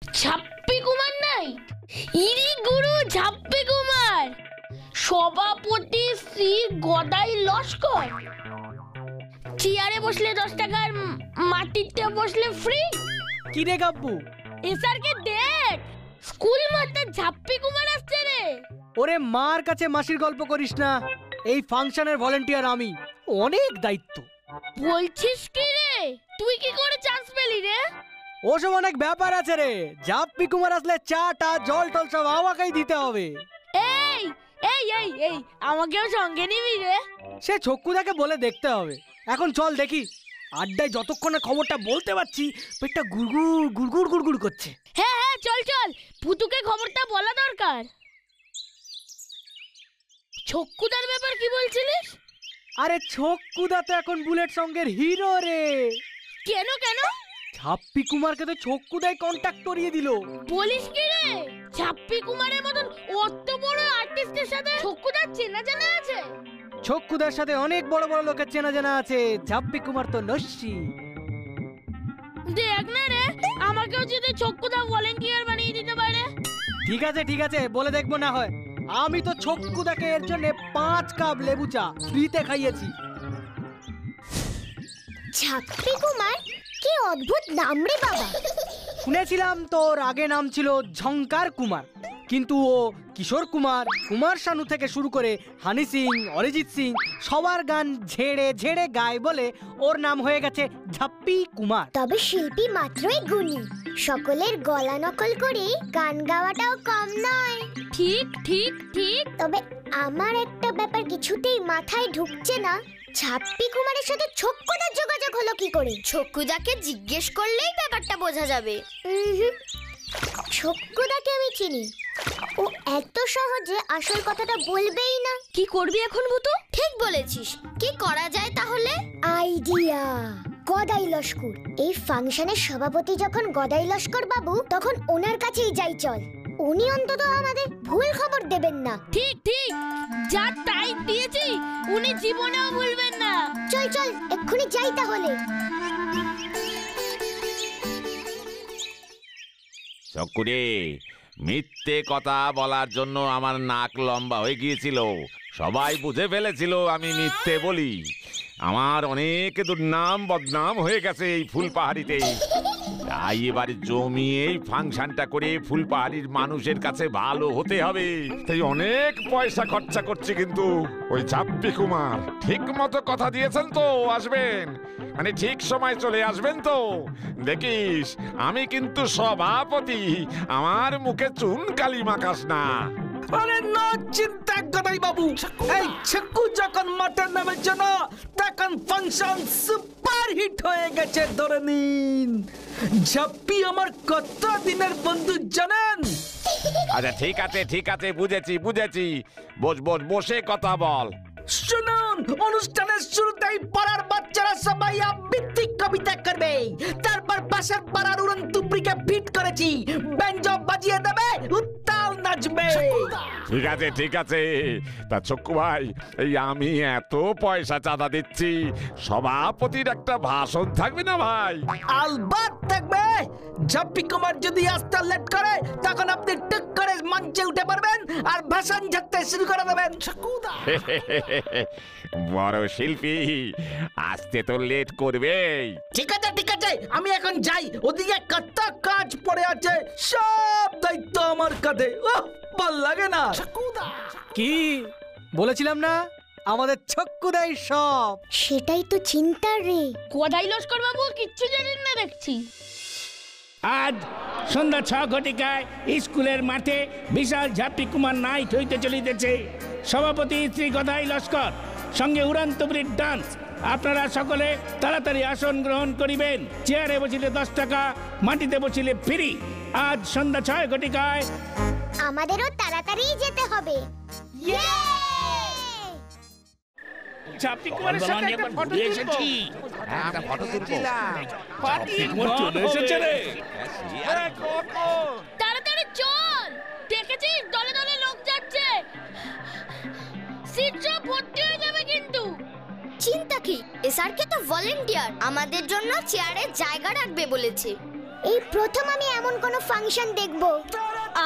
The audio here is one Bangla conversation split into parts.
ঝাপ্পি কুমার নাই? ইরি গুরু ঝাপ্পি কুমার, সভাপতি শ্রী গদাই লস্কর। চেয়ারে বসলে 10 টাকা, আর মাটিতে বসলে ফ্রি। কি রে গাব্বু, এসারকে দেখ, স্কুল মাস্টার ঝাপ্পি কুমার আসছে রে। ওরে মার কাছে মাসির গল্প করিস না, এই ফাংশনের ভলেন্টিয়ার আমি, অনেক দায়িত্ব। বলছিস কি রে, তুই কি করে চান্স পেলি রে? ওসব অনেক ব্যাপার আছে রে, ঝাপ্পি কুমার আসলে চাটা জল টল সব আমাকেই দিতে হবে। এই এই এই এই আমাকেও সঙ্গে নিবি রে? সে ছক্কুদাকে বলে দেখতে হবে। এখন চল দেখি, আড্ডায় যতক্ষণে খবরটা বলতে পারছি পেটটা গুড়গুড় গুড়গুড় গুড়গুড় করছে। হ্যাঁ হ্যাঁ চল চল, পুতুকে খবরটা বলা দরকার। ছক্কুদার ব্যাপার কি বলছিলিস? আরে ছক্কুদা তো এখন বুলেট সঙ্গের হিরো রে। কেন কেন? ঝাপ্পি কুমারকে তো ছক্কুদাই কন্ট্যাক্ট করিয়ে দিল। বলিস কি রে? ঝাপ্পি কুমারের মতন অত বড় আর্টিস্টের সাথে ছক্কুদার চেনা জানা আছে? ছক্কুদার সাথে অনেক বড় বড় লোকের চেনা জানা আছে, ঝাপ্পি কুমার তো নস্যি। দেখ না রে, আমাকেও যদি ছক্কুদা ভলেন্টিয়ার বানিয়ে দিতে পারে। ঠিক আছে বলে দেখবো না হয়। আমি তো ছক্কুদাকে এর জন্য 5 কাপ লেবু চা ফ্রিতে খাইয়েছি। ঝাপ্পি কুমার, কি অদ্ভুত নাম রে বাবা। শুনেছিলাম তোর আগে নাম ছিল ঝংকার কুমার, কিন্তু ও কিশোর কুমার, কুমার শানু থেকে শুরু করে হানি সিং, অরিজিৎ সিং সবার গান ঝেড়ে ঝেড়ে গায় বলে ওর নাম হয়ে গেছে ঝাপ্পি কুমার। তবে শিল্পী মাত্রই গুণী, সকলের গলা নকল করে গান গাওয়াটাও কম নয়। ঠিক ঠিক ঠিক। তবে আমার একটা ব্যাপার কিছুতেই মাথায় ঢুকছে না, ঝাপ্পি কুমারের সাথে ছক্কুদার যোগাযোগ হলো কি করে? ছক্কুদাকে জিজ্ঞেস করলেই ব্যাপারটা বোঝা যাবে। ছক্কুদাকে আমি চিনি, ও এত সহজে আসল কথাটা বলবেই না। কি করবি এখন ভূতু? ঠিক বলেছিস, কি করা যায় তাহলে? আইডিয়া, গদাই লস্কর। এই ফাংশনের সভাপতি যখন গদাই লস্কর বাবু, তখন ওনার কাছেই যাই চল। উনি অন্তত আমাদের ভুল খবর দেবেন না। ঠিক ঠিক, যা তাই দিয়েছি উনি জীবনেও ভুলবেন না। চল চল এক্ষুনি যাই তাহলে। চক্কুরে, মিথ্যে কথা বলার জন্য আমার নাক লম্বা হয়ে গিয়েছিল, সবাই বুঝে ফেলেছিল আমি মিথ্যে বলি। আমার অনেক দুর্নাম বদনাম হয়ে গেছে এই ফুলপাহাড়িতে। তাই এবার জমিয়ে এই ফাংশনটা করে ফুলপাহাড়ির মানুষের কাছে ভালো হতে হবে। তাই অনেক পয়সা খরচা করছি, কিন্তু ওই ঝাপ্পি কুমার ঠিক মতো কথা দিয়েছেন তো আসবেন, মানে ঠিক সময় চলে আসবেন তো? দেখিস আমি কিন্তু সভাপতি, আমার মুখে চুন কালি মাখাস না। আরে না চিন্তা গদাই বাবু, এই ছক্কু যখন মাঠে নেমেছে না, তখন ফাংশন সুপার হিট হয়ে গেছে ধরে নিন। ঝাপ্পি আমার কত দিনের বন্ধু জানেন? আচ্ছা ঠিক আছে বুঝেছি। বসে কথা বল। শুনুন, অনুষ্ঠানের শুরুতেই পাড়ার বাচ্চারা সবাই আবৃত্তি কবিতা করবে, তারপর পাশের পাড়ার উড়ন তুবড়িকে ফিট করেছি, ব্যঞ্জো বাজিয়ে দেবে, উত্তাল নাচবে। ঠিক আছে তা চক্কু ভাই, এই আমি এত পয়সা চাঁদা দিচ্ছি, সভাপতির একটা ভাষণ থাকবে না ভাই? আলবাত থাকবে। ঝাপ্পি কুমার যদি আসতে লেট করে, তখন আপনি টুক করে মঞ্চে উঠে পড়বেন আর ভাষণ ঝাড়তে শুরু করে দেবেন। বড় শিল্পী, আসতে তো লেট করবে। ঠিক আছে, আমি এখন যাই, ওদিকে কত কাজ পড়ে আছে, সব দায়িত্ব আমার কাঁধে। ভাল লাগে না? কি বলেছিলাম না, আমাদের ছক্কুদাই সব। সেটাই তো চিন্তার রে। গদাই লস্কর বাবু কিচ্ছু জানেন না দেখছি। আজ সন্ধ্যা 6 ঘটিকায় স্কুলের মাঠে বিশাল ঝাপ্পি কুমার নাইট হইতে চলিতেছে। সভাপতি শ্রী গদাই লস্কর, সঙ্গে উড়ান্ত ব্রিট ডান্স। আপনারা সকলে তাড়াতাড়ি আসন গ্রহণ করিবেন। চেয়ারে বসিলে 10 টাকা, মাটিতে বসিলে ফ্রি। আজ সন্ধ্যা 6 ঘটিকায়। আমাদেরও তাড়াতাড়ি যেতে হবে। ঝাপ্পি কুমারের সাথে একটা ফটো এসেছি। একটা ফটো তুলবো। চলে এসেছে রে। তাড়াতাড়ি চল, দেখেছিস দলে দলে লোক যাচ্ছে, সিট সব ভর্তি হয়ে যাবে কিন্তু। চিন্তা কি, এসআরকে তো ভলেন্টিয়ার, আমাদের জন্য চেয়ারে জায়গা রাখবে বলেছে। এই প্রথম আমি এমন কোনো ফাংশন দেখব।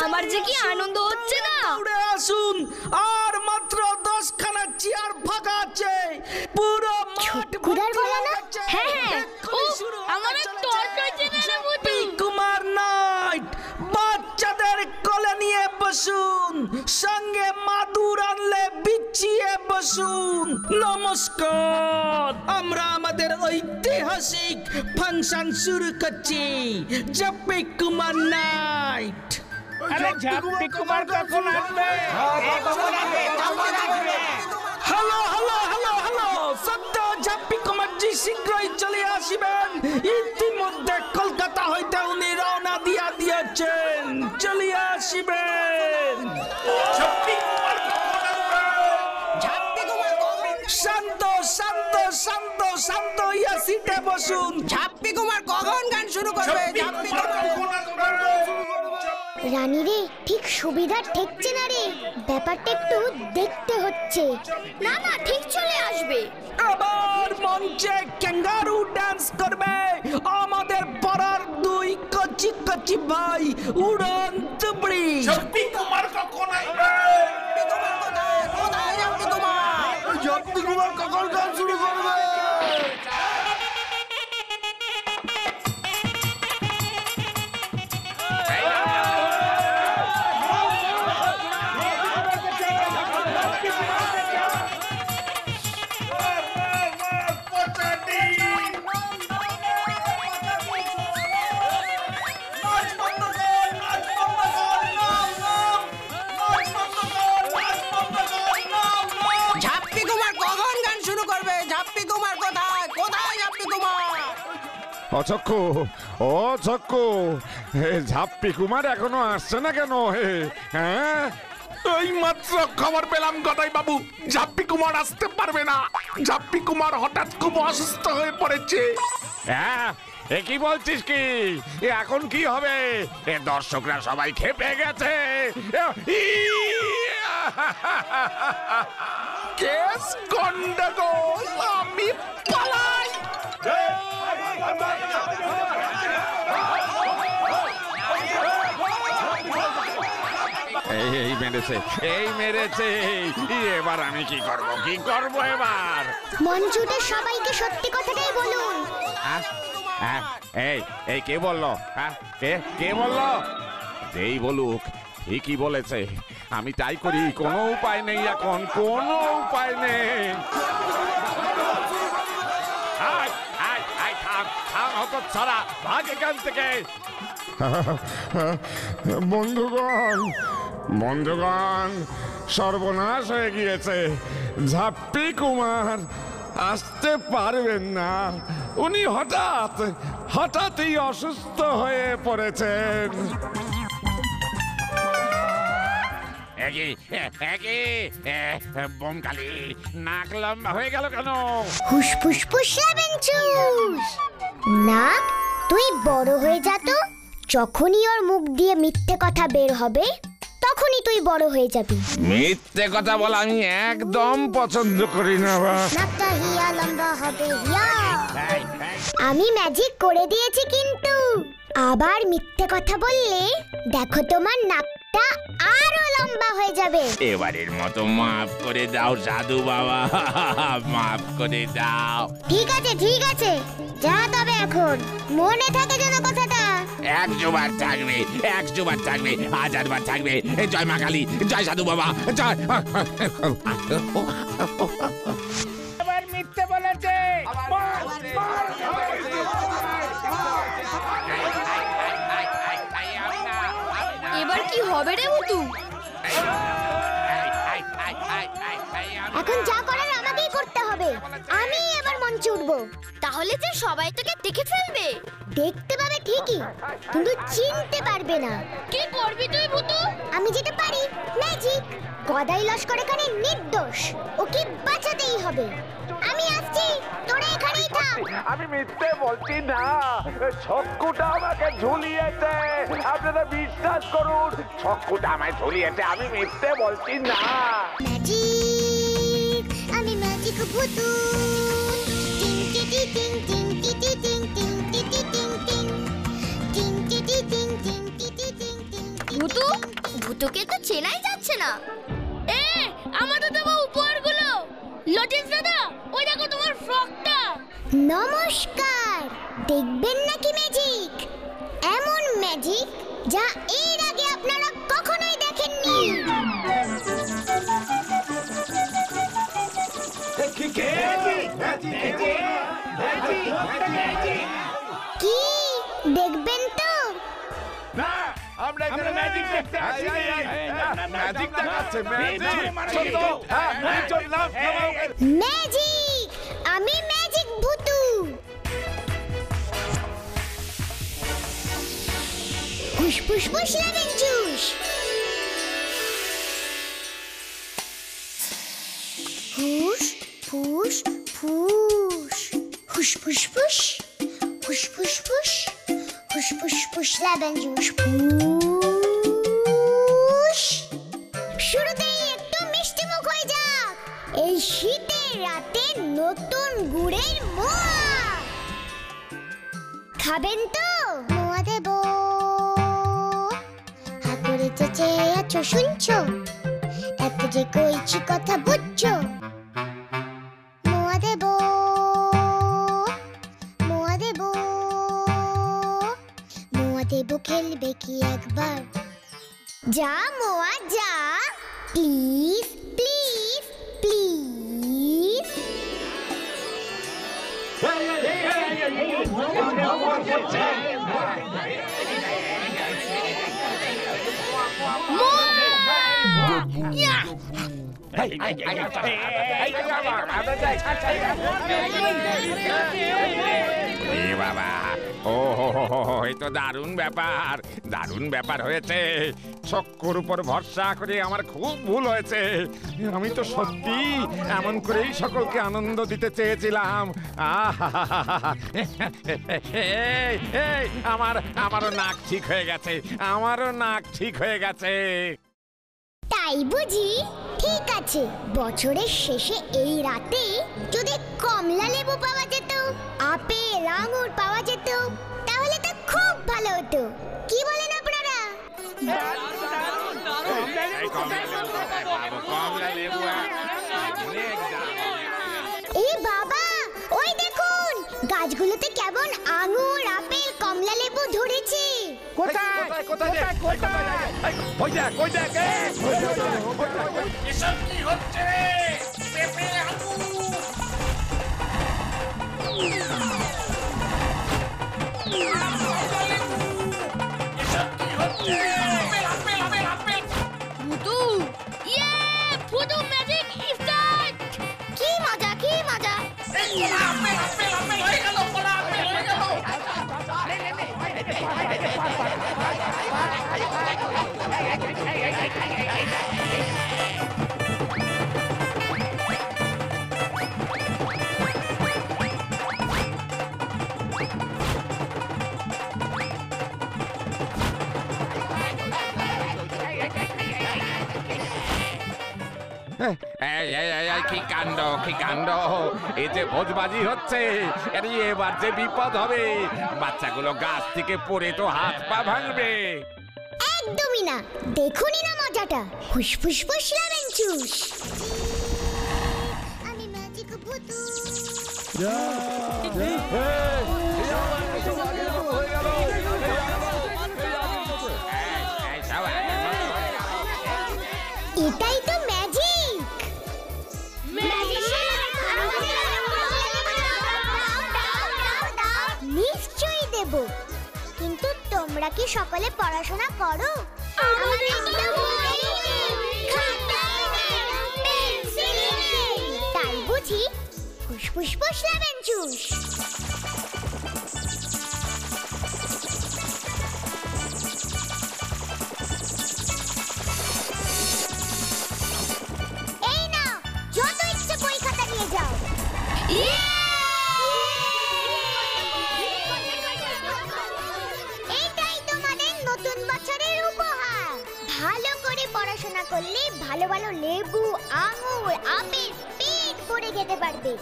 আমার যে কি আনন্দ হচ্ছে না। উড়ে আসুন, আর মাত্র 10 খানা চেয়ার ফাঁকা আছে, পুরো মাঠ কুদার বলা না? হ্যাঁ হ্যাঁ, আমার টর্চ হচ্ছে না রে বুতু। কুমার নাইট, বাচ্চাদের কোলে নিয়ে বসুন, সঙ্গে মাদুর আনলে বিছিয়ে বসুন। নমস্কার, আমরা আমাদের ঐতিহাসিক ফাংশন শুরু করছি, জাপ্পি কুমার নাইট। আরে ঝাপ্পি কুমার কখন আসবে? হ্যালো হ্যালো হ্যালো হ্যালো, সত্য জাপ্পি কুমার জি শীঘ্রই চলে আসবেন। ইতিমধ্যে কলকাতা হইতে উনি রওনা দিয়েছেন, চলে আসবেন। শান্ত শান্ত শান্ত শান্ত, ইয়া সিটে বসুন। ঝাপ্পি কুমার কখন গান শুরু করবে? রানী রে, ঠিক সুবিধা ঠেকছে না রে, ব্যাপারটা একটু দেখতে হচ্ছে। না না, ঠিক চলে আসবে। আবার মঞ্চে ক্যাঙ্গারু ডান্স করবে আমাদের পাড়ার 2 কচি কচি ভাই উড়ন তুবড়ি। ঝাপ্পি কুমার কখন আসবে? কোথায় ঝাপ্পি কুমার? ঝাপ্পি কুমার কখন গান শুরু করবে? ঝাপ্পি কুমার কখন গান শুরু করবে? ঝাপ্পি কুমার কোথায়? কোথায় ঝাপ্পি কুমার? অচক্ষু, ও চক্ষু, ঝাপ্পি কুমার এখনো আসছে না কেন? হ্যাঁ, এই মাত্র খবর পেলাম গদাই বাবু, ঝাপ্পি কুমার আসতে পারবে না। ঝাপ্পি কুমার হঠাৎ খুব অসুস্থ হয়ে পড়েছে। হ্যাঁ, এ কি বলছিস কি? এখন কি হবে? দর্শকরা সবাই খেপে গেছে। কেস গন্ডগোল, আমি পালাই। এই মেরেছে, এই মেরেছে। এবার আমি কি করব, কি করব এবার? মঞ্চুতে সবাইকে সত্যি কথাটাই বলুন। এই কে বললো? কে বললো? যেই বলুক, ঠিকই বলেছে। আমি তাই করি, কোনো উপায় নেই এখন, কোনো উপায় নেই। থাম হতো ছাড়া, ভাগ এখান থেকে। বন্ধুগণ, সর্বনাশ হয়ে গিয়েছে। ঝাপ্পি কুমার আসতে পারবেন না। উনি হঠাৎই অসুস্থ হয়ে পড়েছেন। বোমকালি, নাক লম্বা হয়ে গেল কেন? হুসফুসফুস বেঞ্চুস, নাক তুই বড় হয়ে যা তো। যখনই ওর মুখ দিয়ে মিথ্যে কথা বের হবে, তখনই তুই বড় হয়ে যাবি। মিথ্যে কথা বলা আমি একদম পছন্দ করি না। নাকটা হিয়া লম্বা হবে, হিয়া। আমি ম্যাজিক করে দিয়েছি, কিন্তু আবার মিথ্যে কথা বললে দেখো তোমার নাকটা আরো লম্বা হয়ে যাবে। এবারের মতো মাফ করে দাও সাধু বাবা, মাফ করে দাও। ঠিক আছে ঠিক আছে, যা তবে এখন মনে থাকে যেন কথাটা। 100 বার থাকবে, 100 বার থাকবে, 1000 বার থাকবে। জয় মা কালী, জয় সাধু বাবা, জয়। এবার মিথ্যে বলেছে। এবার কি হবে রে বুতু? এখন যা করার আমাকেই করতে হবে। আমি এবার মঞ্চে উঠবো। তাহলে যে সবাই তোকে দেখে ফেলবে। দেখতে পাবে ঠিকই, কিন্তু চিনতে পারবে না। কি করবি তুই বুতু? আমি যেটা পারি, ম্যাজিক। গদাই লস্কর এখানে নির্দোষ, ওকে বাঁচাতেই হবে। আমি আসছি, তোরা এখানেই থাক। আমি মিথ্যে বলছি না, ছক্কুটা আমাকে ঝুলিয়েছে। আপনারা বিশ্বাস করুন, ছক্কুটা আমায় ঝুলিয়েছে, আমি মিথ্যে বলছি না। ম্যাজিক, আমি ম্যাজিক ভূতু। টিং টি টি টিং টিং টি টি টিং টিং টি টি টিং টিং। ভুতু ভুতুকে তো চেনাই যাচ্ছে না। এ আমাদের দেবো উপহারগুলো। লটিস দাদা, ওই দেখো তোমার ফ্রকটা। নমস্কার। দেখবেন নাকি ম্যাজিক? এমন ম্যাজিক যা এর আগে আপনারা কখনোই দেখেননি। কি দেখবেন তো? আমরা ম্যাজিক দেখতে আসি। ম্যাজিক দেখাচ্ছে, ম্যাজিক। আমি ম্যাজিক ভুতু। ফুসফুস লেমন জুস। ফুস ফুস ফুস ফুস ফুস ফুস ফুস ফুস ফুস ফুস ফুস ফুস লেমন জুস। ফুস। শুরুতেই একটু মিষ্টি মুখ হয়ে যাক। এই শীতের রাতে নতুন গুড়ের মোয়া খাবেন তো? মোয়া দেব। হাত করে চেঁচে আছো শুনছো? এত যে কইছি কথা বুঝছো? মোয়া দেব, মোয়া দেব, মোয়া দেব। খেলবে কি একবার? যা মোয়া যা, প্লিজ প্লিজ প্লিজ। বাবা, ও এই তো দারুণ ব্যাপার, দারুণ ব্যাপার হয়েছে। চক্কর উপর ভরসা করে আমার খুব ভুল হয়েছে। আমি তো সত্যি এমন করেই সকলকে আনন্দ দিতে চেয়েছিলাম। আমারও নাক ঠিক হয়ে গেছে, আমারও নাক ঠিক হয়ে গেছে। তাই বুঝি? ঠিক আছে, বছরের শেষে এই রাতে যদি কমলা লেবু পাওয়া যেত, আপেল আঙুর পাওয়া যেত, তাহলে তো খুব ভালো হতো। কি বলেন আপনারা? এই বাবা, ওই দেখুন গাছগুলোতে কেমন আঙুর আপেল কমলা লেবু ধরেছে। কোথায় কোথায় ওই দেখ, ওই দেখ, এসব কি হচ্ছে? পেঁপে আঙুর। এসব কি হচ্ছে? ভুতু, ইয়ে ভুতু ম্যাজিক স্টার্ট। কি মজা কি মজা। হয়ে গেল, পোড়া আপেল হয়ে গেল। কি কাণ্ড, কি কাণ্ড! এই যে ভোজবাজি হচ্ছে, এবার যে বিপদ হবে। বাচ্চাগুলো গাছ থেকে পড়ে তো হাত পা ভাঙবে। একদমই না, দেখুনই না মজাটা। ফুসফুস ফুস লেমন জুস। আমি ম্যাজিক ভুতু। এটাই তো ম্যাজিক। নিশ্চয়ই দেব, কিন্তু তোমরা কি সকলে পড়াশোনা করো? তাই বুঝি ফুসফুস ফুস লেমন জুস। এই নাও, যত ইচ্ছে বই খাতা নিয়ে যাও। এইটাই তোমাদের নতুন বছরের উপহার। ভালো করে পড়াশোনা করলে ভালো ভালো লেবু আঙুর আপেল পেট ভরে খেতে পারবে।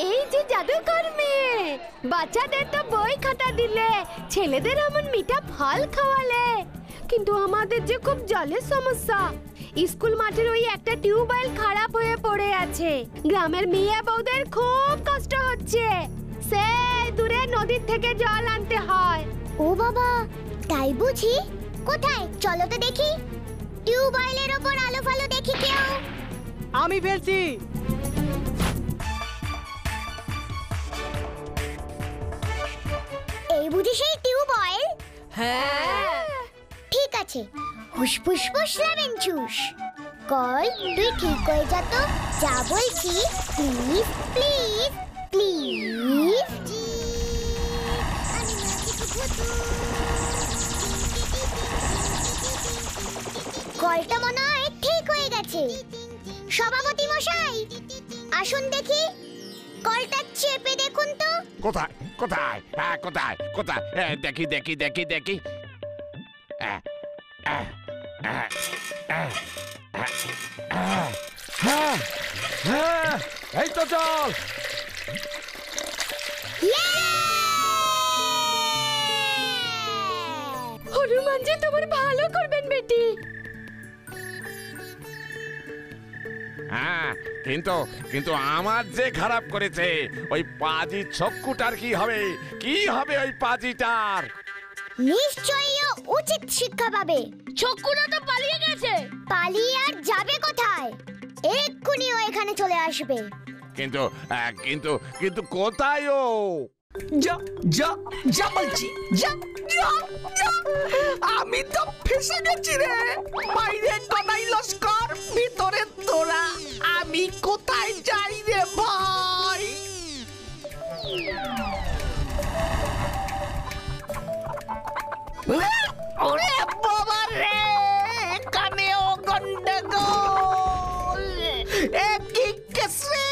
এই যে জাদুকর মেয়ে, বাচ্চাদের তো বই খাতা দিলে, ছেলেদের এমন মিঠা ফল খাওয়ালে, কিন্তু আমাদের যে খুব জলের সমস্যা। স্কুল মাঠের ওই একটা টিউবওয়েল খারাপ হয়ে পড়ে আছে, গ্রামের মেয়ে বউদের খুব কষ্ট হচ্ছে, সেই দূরে নদীর থেকে জল আনতে হয়। ও বাবা, তাই বুঝি? কোথায়, চলো তো দেখি। টিউবওয়েলের ওপর আলো ফালো দেখি কেউ। আমি ফেলছি। এই বুঝি সেই টিউবওয়েল? হ্যাঁ ঠিক আছে, হুসফুস ফুস লেমন জুস। কল তুই ঠিক হয়ে যা তো, যা বলছি। Please please please. কলটা মনে হয় ঠিক হয়ে গেছে। সভাপতি মশাই, আসুন দেখি, কলটা চেপে দেখুন তো। কোথায় কোথায় কোথায় কোথায় দেখি দেখি দেখি দেখি এই তো চল। হনুমানজি তোমার ভালো করবেন বেটি। হ্যাঁ, কিন্তু কিন্তু আমার যে খারাপ করেছে ওই পাজি ছক্কুটার কি হবে? কি হবে ওই পাজিটার? নিশ্চয়ই ও উচিত শিক্ষা পাবে। ছক্কুটা তো পালিয়ে গেছে। পালিয়ে আর যাবে কোথায়? এক্ষুনি ও এখানে চলে আসবে। কিন্তু কিন্তু কিন্তু কোথায় ও? যা যা যা বলছি, যা যা যা। আমি তো ফেসে গেছি রে। বাইরে গদাই লস্কর, ভিতরে তোরা। আমি কোথায় যাই রে ভাই? ওরে বাবা রে, কানেও গন্ডগোল। একই কেসে।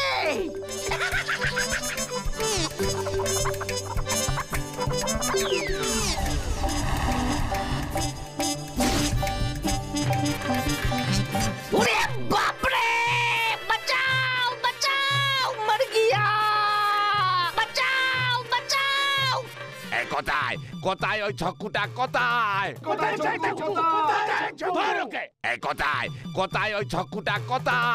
ওরে বাপ রে, বাঁচাও বাঁচাও, মর গিয়া, বাঁচাও বাঁচাও। এই কোথায় কোথায় ওই ছক্কুটা? কোথায় কোথায় এই কোথায় কোথায় ওই ছক্কুটা? কোথায়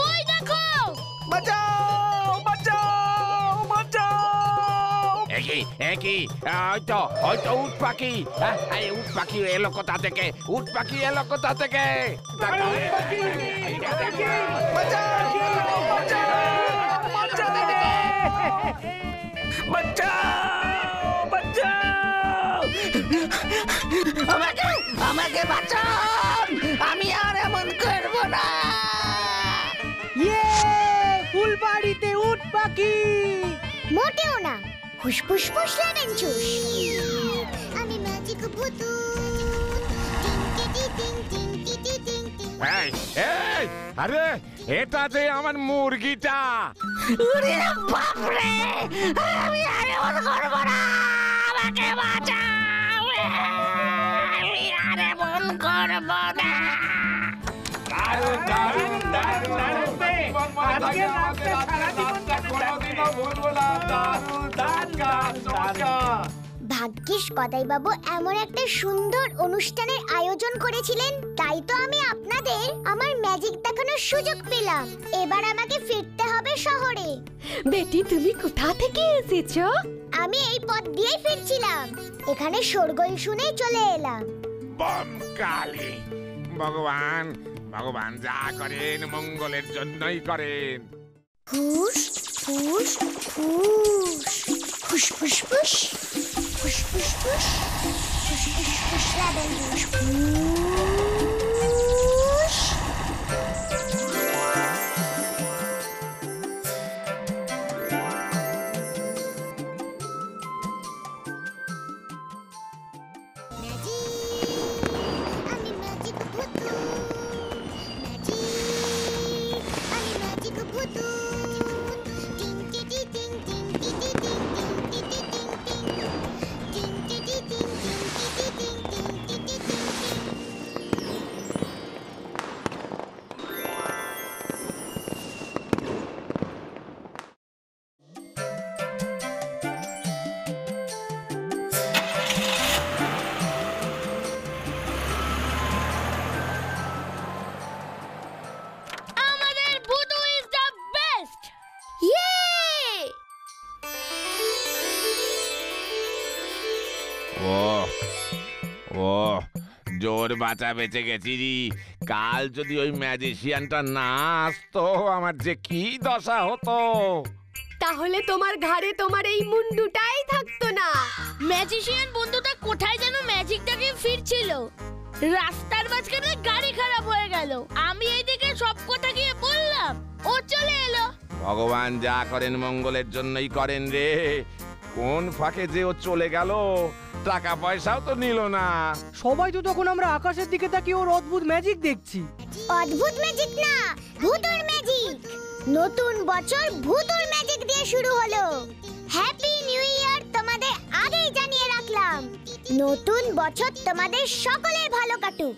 ওই দেখো, বাঁচাও বাঁচাও বাঁচাও। একই একই হয়তো হয়তো উট পাখি। এই উট পাখি এলো কোথা থেকে? উট পাখি এলো কোথা থেকে? আমাকে বাঁচান, আমি আর এমন করব না। ইয়ে, ফুলবাড়িতে উট পাখি। মোটেও না, হুসফুস ফুস লেমন জুস। আমি ম্যাজিক ভূতু। এই এই, আরে এটা যে আমার মুরগিটা। ওরে বাপ রে, আমি আর এমন করব না, আমাকে বাঁচাও, আমি আর এমন করব না। দারুণ দারুণ দারুণ দারুণ বে। আজকে রাতে সারা জীবন ভাগ্যিস গদাই বাবু এমন একটা সুন্দর অনুষ্ঠানের আয়োজন করেছিলেন, তাই তো আমি আপনাদের আমার ম্যাজিক দেখানোর সুযোগ পেলাম। এবার আমাকে ফিরতে হবে শহরে। বেটি তুমি কোথা থেকে এসেছো? আমি এই পথ দিয়েই ফিরছিলাম, এখানে শোরগোল শুনেই চলে এলাম। বম কালী, ভগবান ভগবান যা করেন মঙ্গলের জন্যই করেন। ফুস ফুস ফুস, ফুস ফুস ফুস, ফুস ফুস ফুস, ফুস ফুস ফুস লেমন জুস। ফুস। আমি ম্যাজিক ভূতু, আমি ম্যাজিক ভূতু। ও ও জোর বাঁচা বেঁচে গেছি রে। কাল যদি ওই ম্যাজিশিয়ানটা না আসতো আমার যে কি দশা হতো। তাহলে তোমার ঘাড়ে তোমার এই মুন্ডুটাই থাকতো না। ম্যাজিশিয়ান বন্ধুটা কোথায় যেন ম্যাজিকটাকে ফিরছিল, রাস্তার মাঝখানে গাড়ি খারাপ হয়ে গেল। আমি এইদিকে সব কথা গিয়ে বললাম, ও চলে এলো। ভগবান যা করেন মঙ্গলের জন্যই করেন রে। কোন ফাঁকে যে ও চলে গেল, টাকা পয়সাও তো নিল না। সবাই তো তখন আমরা আকাশের দিকে তাকিয়ে ওর অদ্ভুত ম্যাজিক দেখছি। অদ্ভুত ম্যাজিক না, ভূতুর ম্যাজিক। নতুন বছর ভূতুর ম্যাজিক দিয়ে শুরু হলো। হ্যাপি নিউ ইয়ার তোমাদের আগেই জানিয়ে রাখলাম। নতুন বছর তোমাদের সকলের ভালো কাটুক।